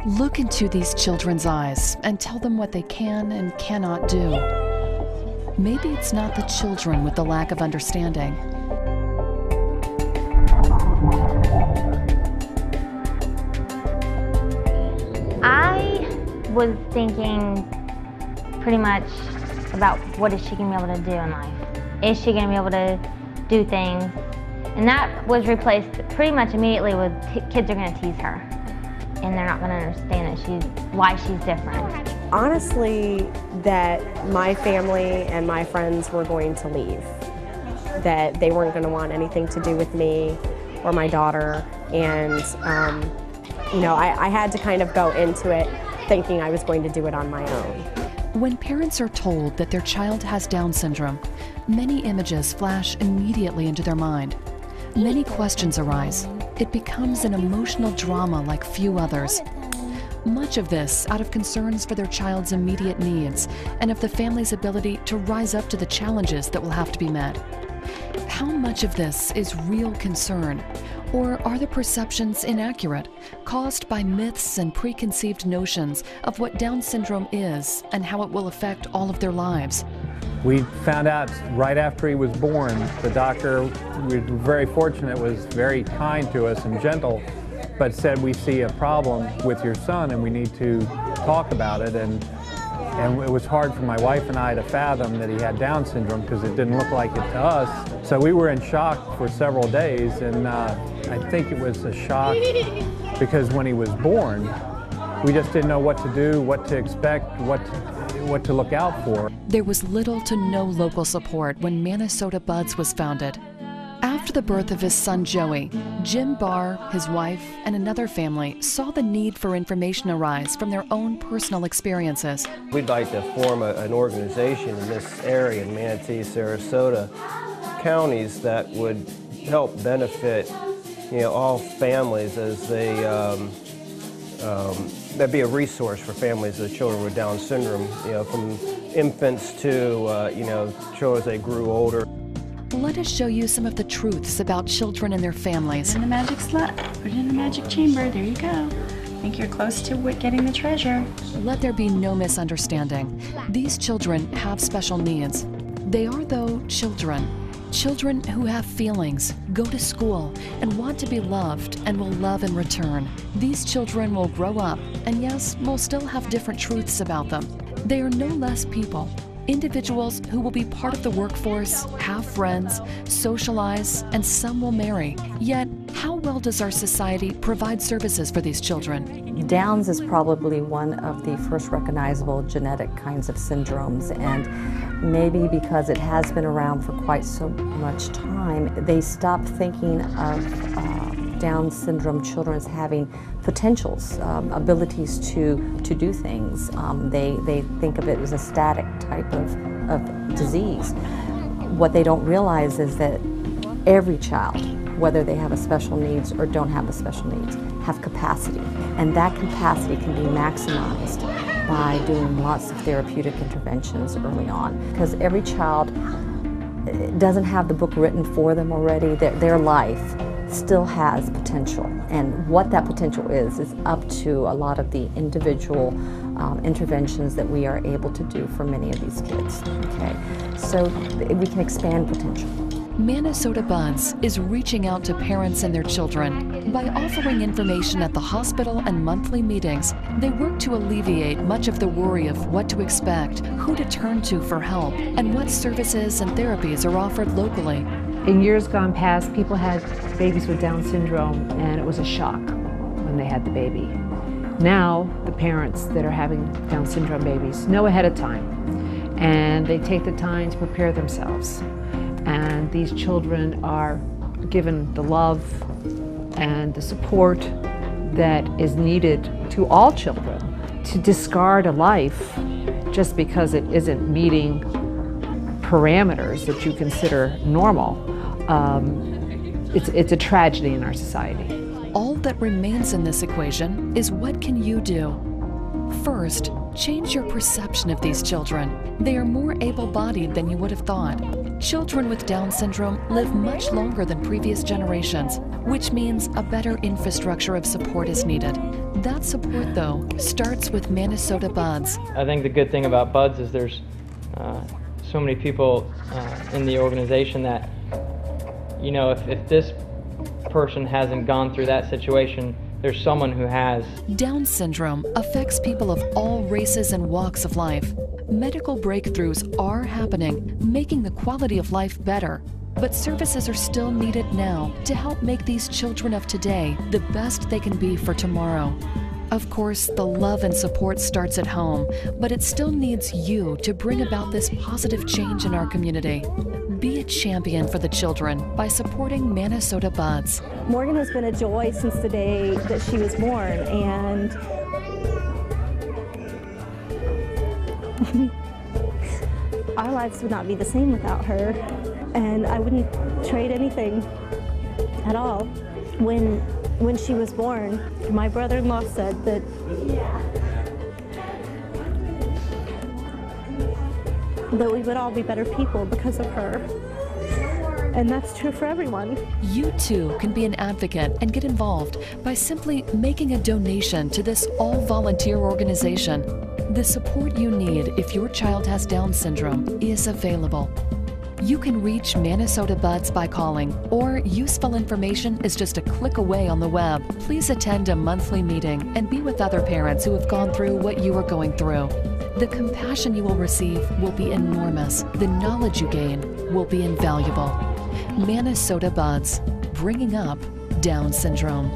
Look into these children's eyes and tell them what they can and cannot do. Maybe it's not the children with the lack of understanding. I was thinking pretty much about what is she going to be able to do in life. Is she going to be able to do things? And that was replaced pretty much immediately with kids are going to tease her. And they're not going to understand that why she's different. Honestly, that my family and my friends were going to leave. That they weren't going to want anything to do with me or my daughter. And, you know, I had to kind of go into it thinking I was going to do it on my own. When parents are told that their child has Down syndrome, many images flash immediately into their mind. Many questions arise. It becomes an emotional drama like few others. Much of this out of concerns for their child's immediate needs and of the family's ability to rise up to the challenges that will have to be met. How much of this is real concern? Or are the perceptions inaccurate, caused by myths and preconceived notions of what Down syndrome is and how it will affect all of their lives? We found out right after he was born. The doctor, we were very fortunate, was very kind to us and gentle, but said, we see a problem with your son and we need to talk about it. And it was hard for my wife and I to fathom that he had Down syndrome because it didn't look like it to us. So we were in shock for several days, and I think it was a shock because when he was born, we just didn't know what to do, what to expect, what to look out for. There was little to no local support when Manasota Buds was founded. After the birth of his son Joey, Jim Barr, his wife, and another family saw the need for information arise from their own personal experiences. We'd like to form an organization in this area, in Manatee, Sarasota counties, that would help benefit, you know, all families as they that'd be a resource for families of children with Down syndrome, you know, from infants to, you know, children as they grew older. Let us show you some of the truths about children and their families. Put it in the magic slot, put it in the magic chamber, there you go. Think you're close to getting the treasure. Let there be no misunderstanding. These children have special needs. They are, though, children. Children who have feelings, go to school, and want to be loved and will love in return. These children will grow up, and yes, will still have different truths about them. They are no less people. Individuals who will be part of the workforce, have friends, socialize, and some will marry. Yet, how well does our society provide services for these children? Downs is probably one of the first recognizable genetic kinds of syndromes, and maybe because it has been around for quite so much time, they stop thinking of Down syndrome children as having potentials, abilities to do things. They think of it as a static type of disease. What they don't realize is that every child, whether they have a special needs or don't have a special needs, have capacity. And that capacity can be maximized by doing lots of therapeutic interventions early on. Because every child doesn't have the book written for them already. Their life still has potential, and what that potential is up to a lot of the individual interventions that we are able to do for many of these kids. Okay, so we can expand potential. Manasota Buds is reaching out to parents and their children. By offering information at the hospital and monthly meetings, they work to alleviate much of the worry of what to expect, who to turn to for help, and what services and therapies are offered locally. In years gone past, people had babies with Down syndrome, and it was a shock when they had the baby. Now, the parents that are having Down syndrome babies know ahead of time, and they take the time to prepare themselves. And these children are given the love and the support that is needed to all children. To discard a life just because it isn't meeting parameters that you consider normal, it's a tragedy in our society. All that remains in this equation is what can you do? First, change your perception of these children. They are more able-bodied than you would have thought. Children with Down syndrome live much longer than previous generations, which means a better infrastructure of support is needed. That support, though, starts with Manasota Buds. I think the good thing about Buds is there's so many people in the organization that, you know, if this person hasn't gone through that situation, there's someone who has. Down syndrome affects people of all races and walks of life. Medical breakthroughs are happening, making the quality of life better. But services are still needed now to help make these children of today the best they can be for tomorrow. Of course, the love and support starts at home, but it still needs you to bring about this positive change in our community. Be a champion for the children by supporting Manasota Buds. Morgan has been a joy since the day that she was born, and our lives would not be the same without her, and I wouldn't trade anything at all. When she was born, my brother-in-law said that we would all be better people because of her. And that's true for everyone. You too can be an advocate and get involved by simply making a donation to this all-volunteer organization. The support you need if your child has Down syndrome is available. You can reach Manasota Buds by calling, or useful information is just a click away on the web. Please attend a monthly meeting and be with other parents who have gone through what you are going through. The compassion you will receive will be enormous. The knowledge you gain will be invaluable. Manasota Buds, bringing up Down syndrome.